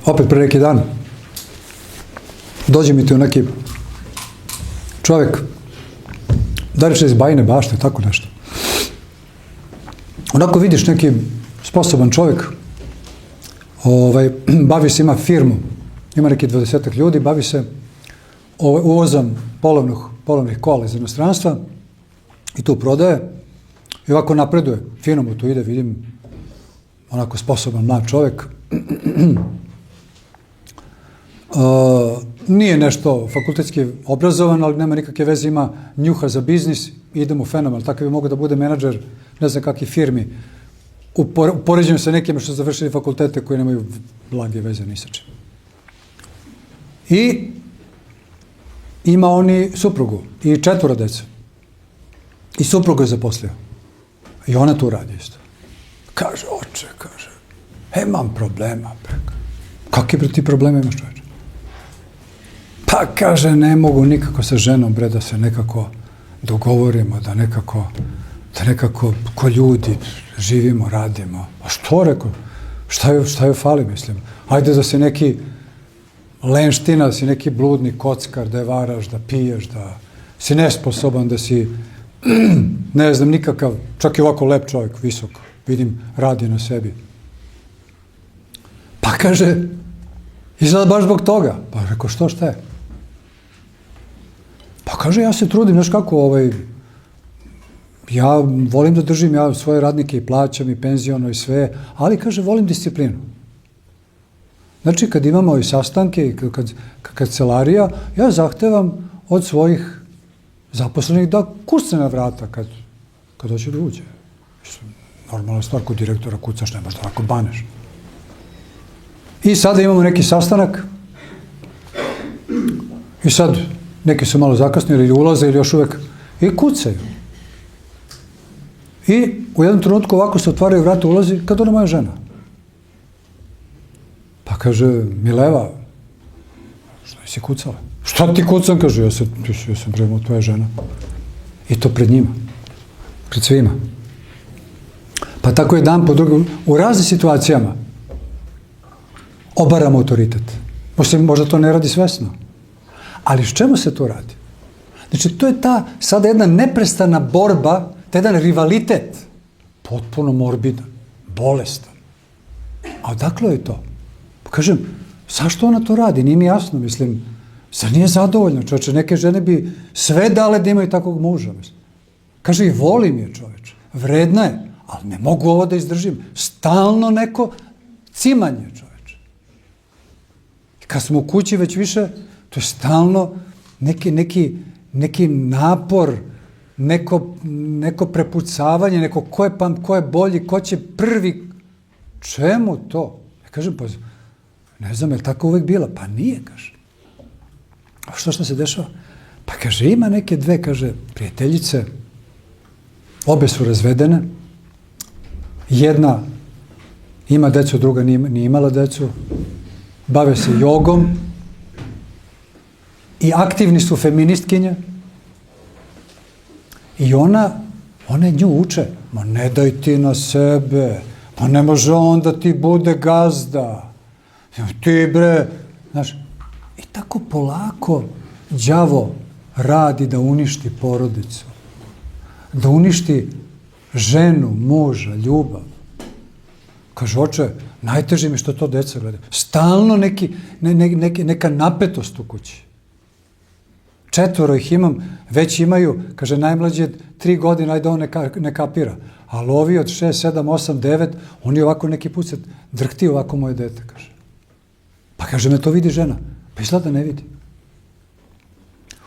opet pre neki dan, dođe mi tu neki čovjek, da reče iz Bajine Bašte, tako nešto. Onako vidiš neki sposoban čovjek, bavi se, ima firmu, ima neki 20 ljudi, bavi se uvozom polovnih kola iz inostranstva i tu prodaje i ovako napreduje. Fino mu tu ide, vidim, onako sposoban mlad čovjek. Nije nešto fakultetski obrazovan, ali nema nikakve veze, ima njuha za biznis, ide mu fenomenalno. Takav bi mogao da bude menadžer ne znam kakvih firmi. U poređenju sa nekima što su završili fakultete koji nemaju blage veze ni sa čim. I ima oni suprugu i 4 dece. I suprugu je zaposlio. I ona tu radi isto. Kaže, oče, kaže, imam problema. Kakvi ti probleme imaš, čoveče? Pa, kaže, ne mogu nikako sa ženom, bre, da se nekako dogovorimo, da nekako ko ljudi živimo, radimo. A što, rekao, šta joj fali, mislim? Ajde da se neki lenština, da si neki bludni kockar, da je varaš, da piješ, da si nesposoban, da si, ne znam, nikakav, čak i ovako lep čovjek, visok, vidim, radi na sebi. Pa kaže, izgleda baš zbog toga. Pa rekao, šta je? Pa kaže, ja se trudim, znaš kako, ja volim da držim ja svoje radnike i plaćam i penziono i sve, ali, kaže, volim disciplinu. Znači, kad imamo i sastanke i kad kancelarija, ja zahtevam od svojih zaposlenih da kucne na vrata kad hoće da uđe. Normalna stvar, kod direktora kucaš, ne možda onako baneš. I sada imamo neki sastanak i sad neki su malo zakasnili ili ulaze ili još uvek i kucaju. I u jednom trenutku ovako se otvaraju vrata, ulazi, kad ona moja žena. Pa kaže, Mileva, što si kucala? Šta ti kucam? Kaže, ja sam prema tvoja žena. I to pred njima. Pred svima. Pa tako je dan po drugom. U raznim situacijama obaramo autoritet. Možda to ne radi svesno. Ali s čemu se to radi? Znači, to je ta sada jedna neprestana borba, taj jedan rivalitet, potpuno morbidan, bolestan. A odakle je to? Kažem, zašto ona to radi? Nije mi jasno, mislim, zar nije zadovoljno, čoveče? Neke žene bi sve dale da imaju takvog muža, mislim. Kaže, i volim je, čoveče. Vredna je, ali ne mogu ovo da izdržim. Stalno neko cimanje, čoveče. Kad smo u kući već više, to je stalno neki napor, neko prepucavanje, neko ko je bolji, ko će prvi. Čemu to? Ja kažem, pa ne znam, je li tako uvek bila? Pa nije, kaže. A što se dešava? Pa kaže, ima neke dve, kaže, prijateljice, obe su razvedene, jedna ima decu, druga nije imala decu, bave se jogom i aktivni su feministkinje i one nju uče, ma ne daj ti na sebe, pa ne može on da ti bude gazda, ti bre, znaš, i tako polako đavo radi da uništi porodicu, da uništi ženu, muža, ljubav. Kaže, oče, najteže mi što to deca gledaju. Stalno neka napetost u kući. 4 ih imam, već imaju, kaže, najmlađi je 3 godine, ajde on ne kapira. Ali ovi od 6, 7, 8, 9, oni ovako neki put se drhti ovako moje dete, kaže. Pa kaže, me to vidi žena. Pa izgleda ne vidi.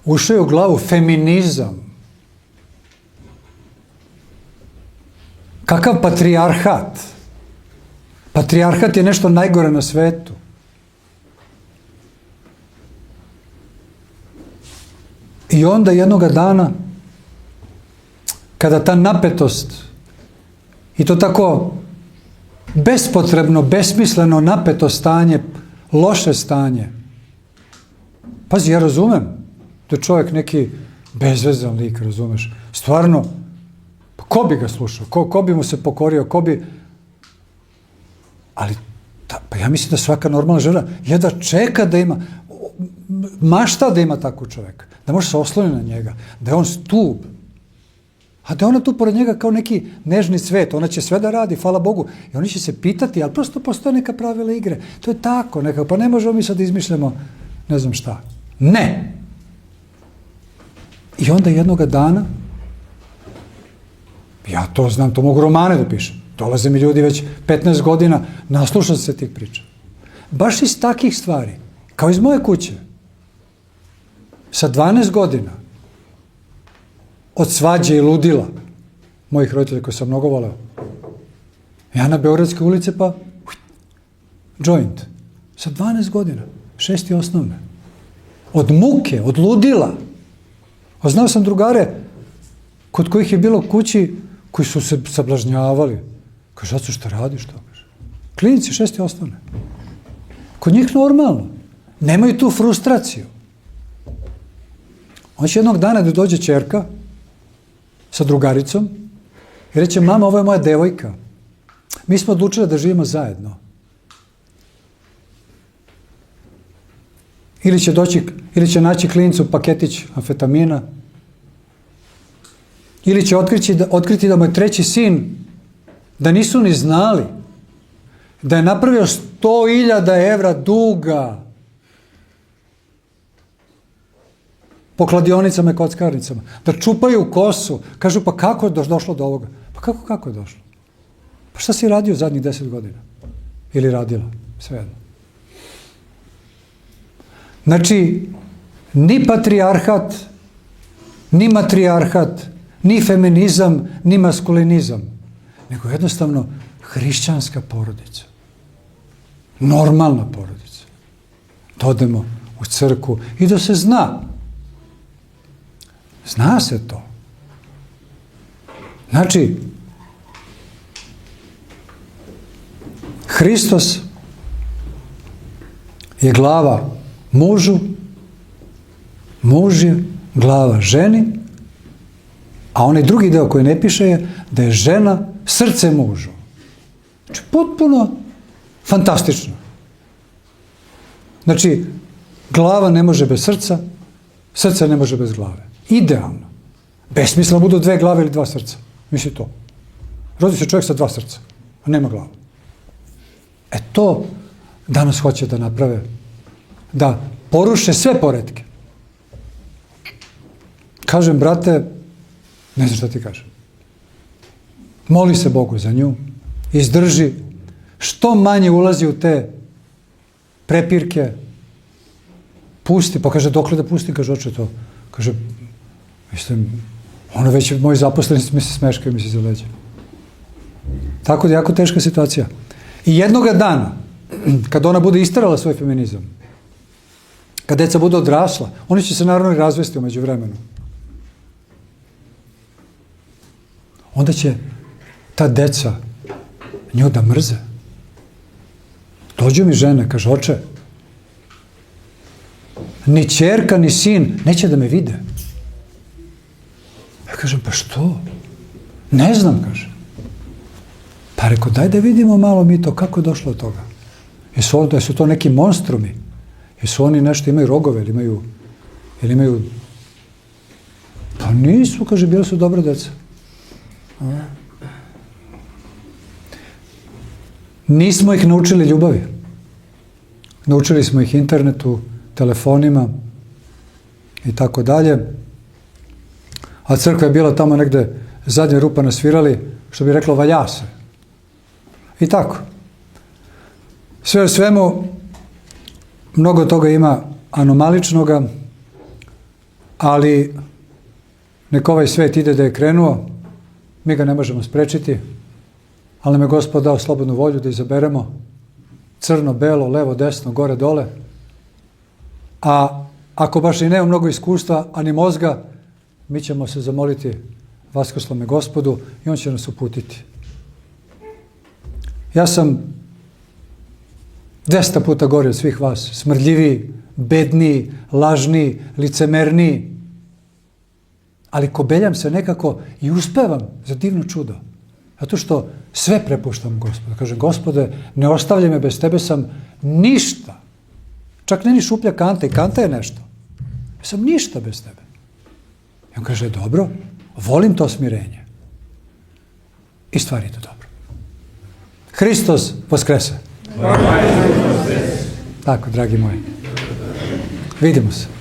Ušao je u glavu feminizam. Kakav patrijarhat? Patrijarhat je nešto najgore na svetu. I onda jednoga dana, kada ta napetost i to tako bespotrebno, besmisleno napeto stanje, loše stanje. Pazi, ja razumem da je čovjek neki bezvezan lik, razumeš? Stvarno, pa ko bi ga slušao? Ko bi mu se pokorio? Ali Pa ja mislim da svaka normalna žena jedva čeka da ima, mašta da ima takvu čoveka, da može se osloniti na njega, da je on stub, a da je ona tu pored njega kao neki nežni cvet, ona će sve da radi, hvala Bogu, i oni će se pitati, ali prosto postoje neka pravila igre, to je tako nekako, pa ne možemo mi sad da izmišljamo ne znam šta. Ne! I onda jednoga dana, ja to znam, to mogu romane da pišem, dolaze mi ljudi već 15 godina, naslušam se tih priča. Baš iz takih stvari, kao iz moje kuće, sa 12 godina, od svađe i ludila mojih roditelja koje sam mnogo voleo, ja na Beogradske ulice pa joint, sa 12 godina, 6. osnovne, od muke, od ludila. A znao sam drugare kod kojih je bilo kući koji su se sablažnjavali. Kaže, ocu, šta radiš to? Klinici 6. osnovne. Kod njih normalno. Nemaju tu frustraciju. On će jednog dana da dođe ćerka sa drugaricom i reće, mama, ovo je moja devojka. Mi smo odlučili da živimo zajedno. Ili će naći klinicu paketić amfetamina, ili će otkriti da mu je treći sin, da nisu ni znali, da je napravio 100.000 evra duga po kladionicama i kockarnicama, da čupaju kosu, kažu, pa kako je došlo do ovoga? Pa kako je došlo? Pa šta si radio zadnjih 10 godina? Ili radila? Svejedno. Znači, ni patrijarhat, ni matrijarhat, ni feminizam, ni maskulinizam, nego jednostavno hrišćanska porodica. Normalna porodica. Da odemo u crkvu i da se zna. Zna se to. Znači, Hristos je glava mužu, muž je glava ženi, a onaj drugi deo koji ne piše je da je žena srce mužu. Znači, potpuno fantastično. Znači, glava ne može bez srca, srce ne može bez glave. Idealno. Besmisleno budu 2 glave ili 2 srca. Misli to. Rodi se čovjek sa 2 srca, a nema glavu. To danas hoće da naprave, da poruše sve poretke. Kažem, brate, ne znam šta ti kažem. Moli se Bogu za nju, izdrži, što manje ulazi u te prepirke, pusti, pa kaže, dokle da pusti, kaže, oče to, kaže, mislim, ono već moji zaposleni mi se smeškaju, mi se za leđa. Tako da jako teška situacija. I jednoga dana, kad ona bude istarala svoj feminizam, kad deca budu odrasla, oni će se naravno i razvesti umeđu vremenu. Onda će ta deca nju da mrze. Dođu mi žene, kaže, oče, ni ćerka, ni sin neće da me vide. Ja kažem, pa što? Ne znam, kaže. Pa reko, daj da vidimo malo mi to, kako je došlo od toga. Jesu to neki monstrumi? Jesu oni nešto, imaju rogove ili imaju... Pa nisu, kaže, bili su dobra deca. Nismo ih naučili ljubavi. Naučili smo ih internetu, telefonima i tako dalje. A crkva je bila tamo negde zadnja rupa nasvirali, što bi reklo, valja se. I tako. Sve u svemu, mnogo toga ima anomaličnoga, ali nek ovaj svet ide da je krenuo, mi ga ne možemo sprečiti, ali nam je Gospod dao slobodnu volju da izaberemo crno, belo, levo, desno, gore, dole. A ako baš i nema mnogo iskustva, ani mozga, mi ćemo se zamoliti vaskrstlome Gospodu i on će nas uputiti. Ja sam 200 puta gori od svih vas, smrdljiviji, bedniji, lažniji, licemerniji, ali kobeljam se nekako i uspevam za divno čudo Zato što sve prepuštam Gospodu. Kažem, Gospode, ne ostavljaj me, bez tebe sam ništa. Čak ne ni šuplja kanta, i kanta je nešto. Ja sam ništa bez tebe. I on kaže, dobro, volim to smirenje. I stvari idu dobro. Hristos vaskrese. Tako, dragi moji. Vidimo se.